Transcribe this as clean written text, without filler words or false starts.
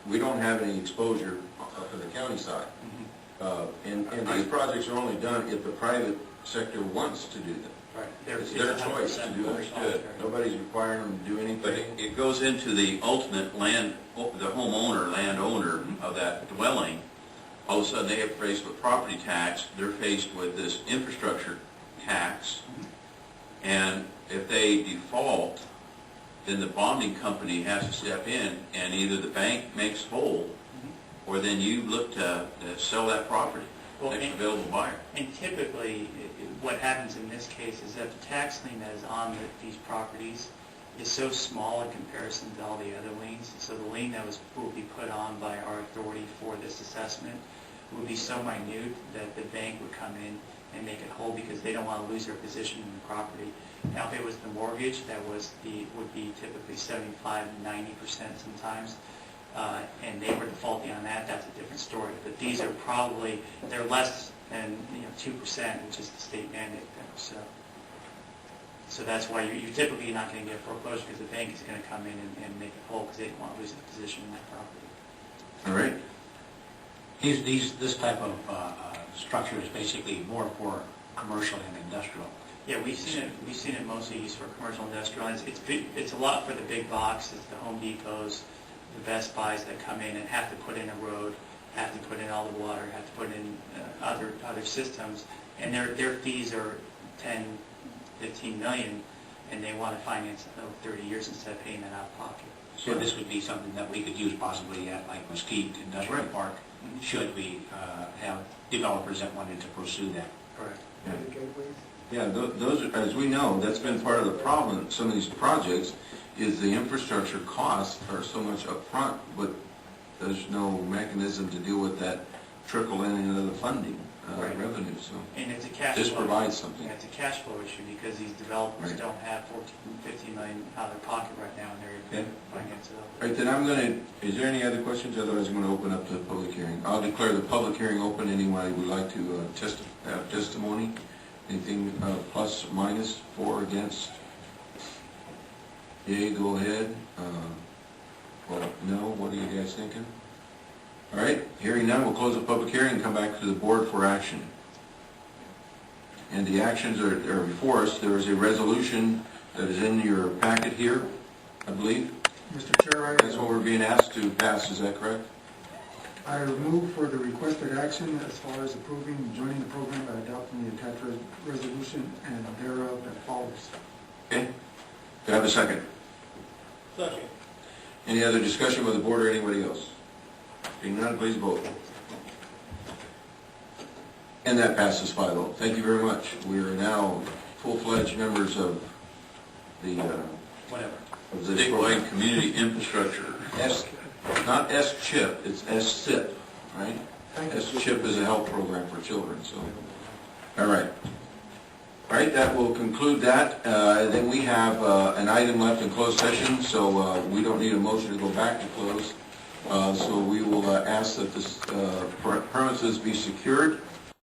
we don't have any exposure up in the county side. And these projects are only done if the private sector wants to do them. Right. It's their choice to do it. Nobody's requiring them to do anything. But it goes into the ultimate land, the homeowner, landowner of that dwelling. All of a sudden they are faced with property tax, they're faced with this infrastructure tax, and if they default, then the bonding company has to step in, and either the bank makes whole, or then you look to sell that property, next available buyer. And typically, what happens in this case is that the tax lien that is on these properties is so small in comparison to all the other liens. So the lien that will be put on by our authority for this assessment would be so minute that the bank would come in and make it whole because they don't want to lose their position in the property. Now, if it was the mortgage, that would be typically 75 to 90% sometimes, and they were defaulting on that. That's a different story. But these are probably they're less than 2%, which is the state mandate there. So that's why you're typically not going to get foreclosure because the bank is going to come in and make it whole because they don't want to lose their position in that property. All right. This type of structure is basically more for commercial and industrial. Yeah, we've seen it mostly used for commercial industrial. And it's a lot for the big boxes, the Home Depots, the Best Buys that come in and have to put in a road, have to put in all the water, have to put in other systems, and their fees are 10, 15 million, and they want to finance it over 30 years instead of paying that out of pocket. So this would be something that we could use possibly at like Mesquite Industrial Park, should we have developers that wanted to pursue that. Correct. Yeah, those, as we know, that's been part of the problem in some of these projects, is the infrastructure costs are so much upfront, but there's no mechanism to deal with that trickle in into the funding revenue. So and it's a cash this flow. provides something. Yeah, it's a cash flow issue because these developers don't have 14, 15 million out of their pocket right now, and they're finance it up. All right, then I'm going to, is there any other questions? Otherwise, I'm going to open up the public hearing. I'll declare the public hearing open. Anyone would like to have testimony? Anything plus, minus, for, against? Yay, go ahead. Well, no, what are you guys thinking? All right, hearing none, we'll close the public hearing and come back to the board for action. And the actions are before us. There is a resolution that is in your packet here, I believe. Mr. Chair, That's what we're being asked to pass, is that correct? I move for the requested action as far as approving and joining the program by adopting the attached resolution and thereof that follows. Okay. Do I have a second? Second. Any other discussion with the board or anybody else? Being none, please vote. And that passes 5-0. Thank you very much. We are now full-fledged members of the Whatever. of this program. Statewide community infrastructure. Not S-CHIP, it's S-SIP, right? S-CHIP is a health program for children, so. All right. All right, that will conclude that. Then we have an item left in closed session, so we don't need a motion to go back to close. So we will ask that this premises be secured